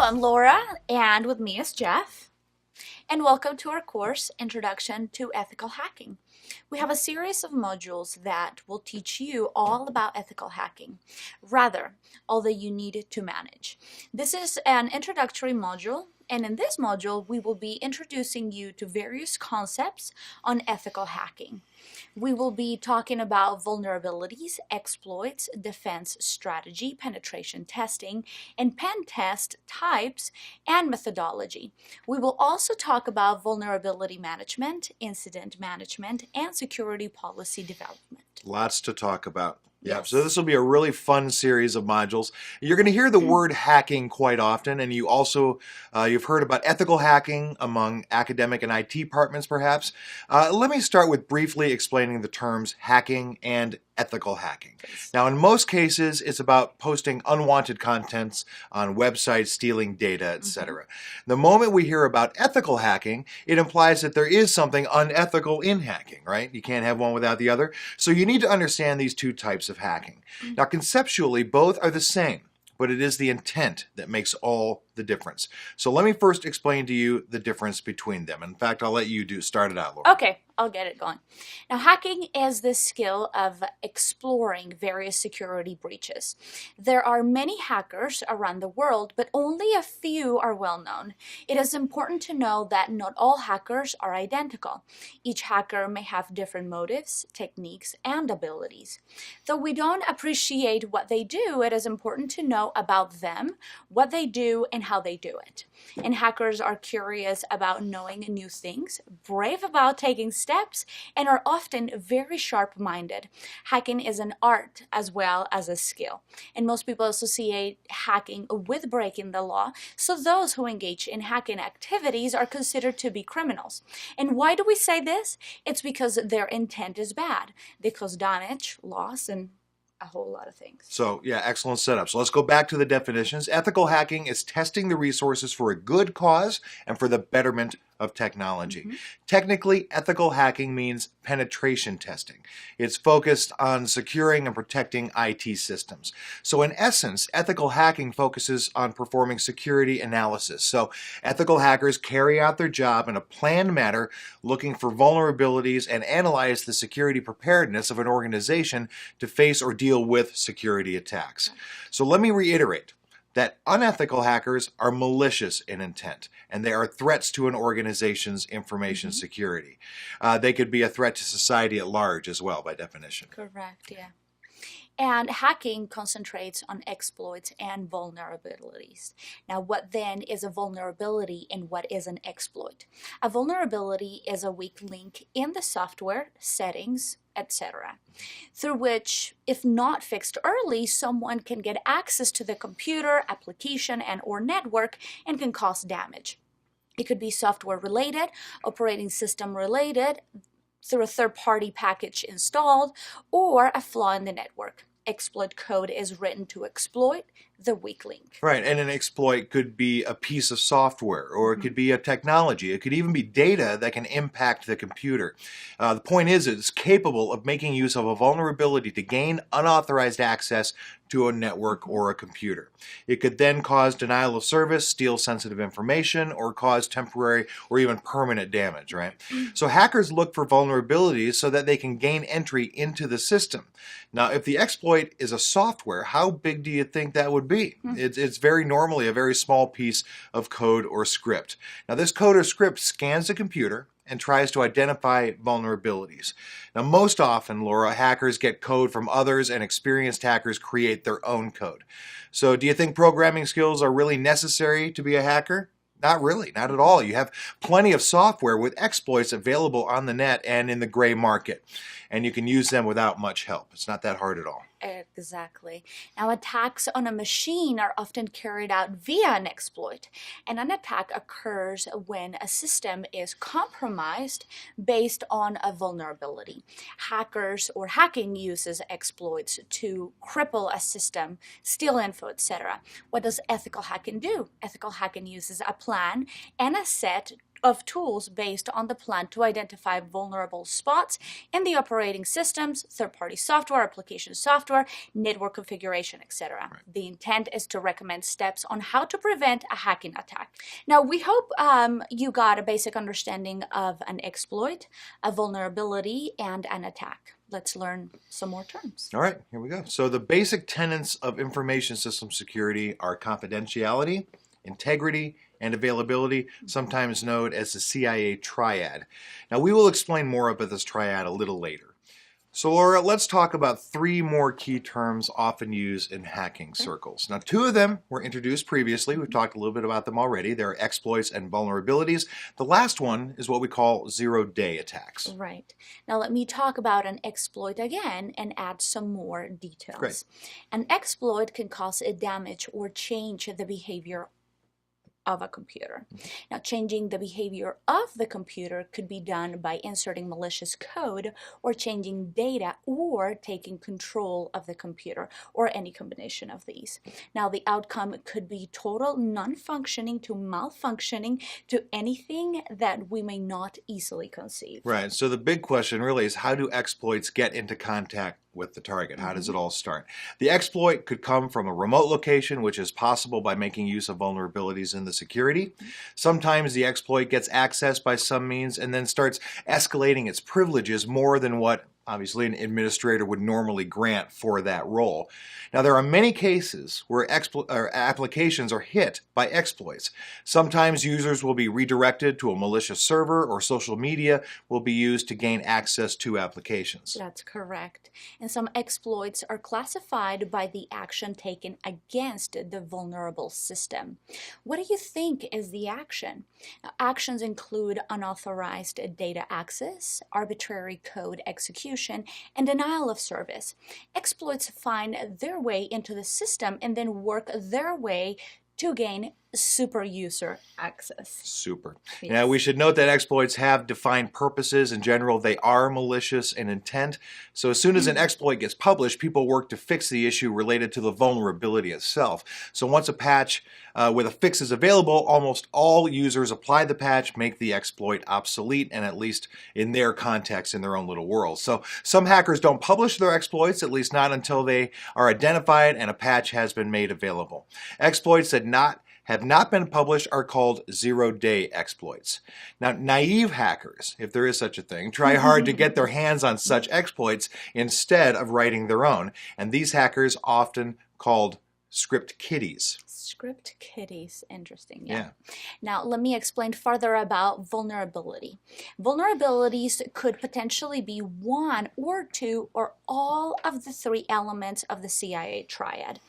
I'm Laura, and with me is Jeff. And welcome to our course, Introduction to Ethical Hacking. We have a series of modules that will teach you all about ethical hacking, rather, all that you need to manage. This is an introductory module, and in this module, we will be introducing you to various concepts on ethical hacking. We will be talking about vulnerabilities, exploits, defense strategy, penetration testing, and pen test types and methodology. We will also talk about vulnerability management, incident management, and security policy development. Lots to talk about. Yeah, Yes. so this will be a really fun series of modules. You're going to hear the word hacking quite often, and you also, you've heard about ethical hacking among academic and IT departments, perhaps. Let me start with briefly explaining the terms hacking and ethical hacking. Now, in most cases, it's about posting unwanted contents on websites, stealing data, etc. The moment we hear about ethical hacking, it implies that there is something unethical in hacking, right? You can't have one without the other. So you need to understand these two types of hacking. Now, conceptually, both are the same, but it is the intent that makes all the difference. So let me first explain to you the difference between them. In fact, I'll let you start it out, Laura. Okay, I'll get it going. Now, hacking is the skill of exploring various security breaches. There are many hackers around the world, but only a few are well known. It is important to know that not all hackers are identical. Each hacker may have different motives, techniques, and abilities. Though we don't appreciate what they do, it is important to know about them, what they do, and how they do it. And hackers are curious about knowing new things, brave about taking steps, and are often very sharp-minded. Hacking is an art as well as a skill, and most people associate hacking with breaking the law, so those who engage in hacking activities are considered to be criminals. And why do we say this? It's because their intent is bad. They cause damage, loss, and a whole lot of things. So, yeah, excellent setup. So let's go back to the definitions. Ethical hacking is testing the resources for a good cause and for the betterment of technology. Technically, ethical hacking means penetration testing. It's focused on securing and protecting IT systems. So in essence, ethical hacking focuses on performing security analysis. So ethical hackers carry out their job in a planned manner, looking for vulnerabilities and analyze the security preparedness of an organization to face or deal with security attacks. So let me reiterate that unethical hackers are malicious in intent, and they are threats to an organization's information security. They could be a threat to society at large as well, by definition. Correct, yeah. And hacking concentrates on exploits and vulnerabilities. Now, what then is a vulnerability and what is an exploit? A vulnerability is a weak link in the software, settings, etc., through which, if not fixed early, someone can get access to the computer, application, and/or network and can cause damage. It could be software related, operating system related, through a third-party package installed, or a flaw in the network. Exploit code is written to exploit the weak link. Right, and an exploit could be a piece of software, or it could be a technology. It could even be data that can impact the computer. The point is, it's capable of making use of a vulnerability to gain unauthorized access to a network or a computer. It could then cause denial of service, steal sensitive information, or cause temporary or even permanent damage, right? So hackers look for vulnerabilities so that they can gain entry into the system. Now, if the exploit is a software, how big do you think that would be? It's very normally a very small piece of code or script. Now, this code or script scans the computer and tries to identify vulnerabilities. Now, most often, Laura, hackers get code from others and experienced hackers create their own code. So do you think programming skills are really necessary to be a hacker? Not really, not at all. You have plenty of software with exploits available on the net and in the gray market, and you can use them without much help. It's not that hard at all. Exactly. Now, attacks on a machine are often carried out via an exploit, and an attack occurs when a system is compromised based on a vulnerability. Hackers or hacking uses exploits to cripple a system, steal info, etc. What does ethical hacking do? Ethical hacking uses a plan and a set of tools based on the plan to identify vulnerable spots in the operating systems, third-party software, application software, network configuration, etc. Right. The intent is to recommend steps on how to prevent a hacking attack. Now, we hope you got a basic understanding of an exploit, a vulnerability, and an attack. Let's learn some more terms. All right, here we go. So the basic tenets of information system security are confidentiality, integrity, and availability, sometimes known as the CIA triad. Now, we will explain more about this triad a little later. So, Laura, let's talk about 3 more key terms often used in hacking circles. Now, 2 of them were introduced previously. We've talked a little bit about them already. They're exploits and vulnerabilities. The last one is what we call zero-day attacks. Right. Now, let me talk about an exploit again and add some more details. Great. An exploit can cause a damage or change the behavior of a computer. Now, changing the behavior of the computer could be done by inserting malicious code or changing data or taking control of the computer or any combination of these. Now, the outcome could be total non-functioning to malfunctioning to anything that we may not easily conceive. Right. So the big question really is, how do exploits get into contact with the target? How does it all start? The exploit could come from a remote location, which is possible by making use of vulnerabilities in the security. Sometimes the exploit gets access by some means and then starts escalating its privileges more than what obviously an administrator would normally grant for that role. Now, there are many cases where applications are hit by exploits. Sometimes users will be redirected to a malicious server, or social media will be used to gain access to applications. That's correct. And some exploits are classified by the action taken against the vulnerable system. What do you think is the action? Now, actions include unauthorized data access, arbitrary code execution, and denial of service. Exploits find their way into the system and then work their way to gain super user access. Super. Yes. Now, we should note that exploits have defined purposes. In general, they are malicious in intent. So as soon as an exploit gets published, people work to fix the issue related to the vulnerability itself. So once a patch with a fix is available, almost all users apply the patch, make the exploit obsolete, and at least in their context, in their own little world. So some hackers don't publish their exploits, at least not until they are identified and a patch has been made available. Exploits that have not been published are called zero-day exploits. Now, naive hackers, if there is such a thing, try hard to get their hands on such exploits instead of writing their own, and these hackers often called script kiddies. Script kiddies, interesting. Yeah. Now, let me explain further about vulnerability. Vulnerabilities could potentially be 1 or 2 or all of the 3 elements of the CIA triad.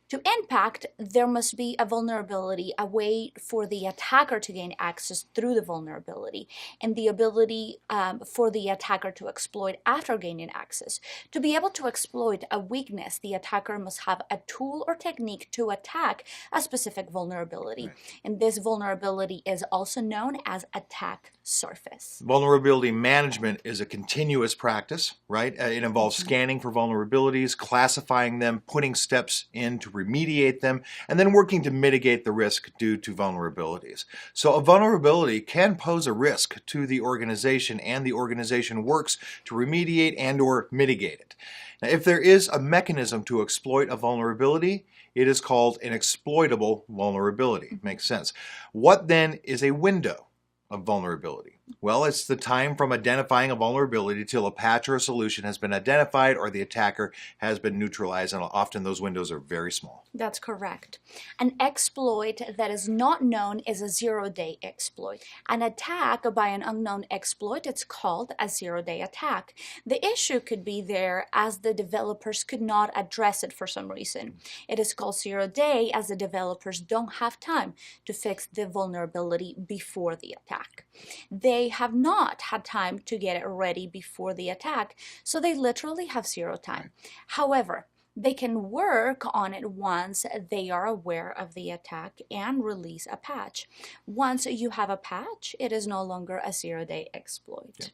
To impact, there must be a vulnerability, a way for the attacker to gain access through the vulnerability, and the ability for the attacker to exploit after gaining access. To be able to exploit a weakness, the attacker must have a tool or technique to attack a specific vulnerability. Right. And this vulnerability is also known as attack surface. Vulnerability management is a continuous practice, right? It involves scanning for vulnerabilities, classifying them, putting steps in to remediate them, and then working to mitigate the risk due to vulnerabilities. So a vulnerability can pose a risk to the organization, and the organization works to remediate and or mitigate it. Now, if there is a mechanism to exploit a vulnerability, it is called an exploitable vulnerability. Makes sense. What then is a window of vulnerability? Well, it's the time from identifying a vulnerability till a patch or a solution has been identified or the attacker has been neutralized, and often those windows are very small. That's correct. An exploit that is not known is a zero-day exploit. An attack by an unknown exploit, it's called a zero-day attack. The issue could be there as the developers could not address it for some reason. It is called zero-day as the developers don't have time to fix the vulnerability before the attack. They have not had time to get it ready before the attack, so they literally have zero time. However, they can work on it once they are aware of the attack and release a patch. Once you have a patch, it is no longer a zero-day exploit.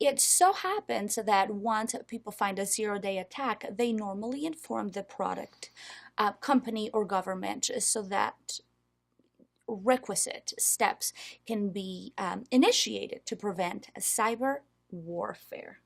Yeah. It so happens that once people find a zero-day attack, they normally inform the product company or government so that prerequisite steps can be initiated to prevent cyber warfare.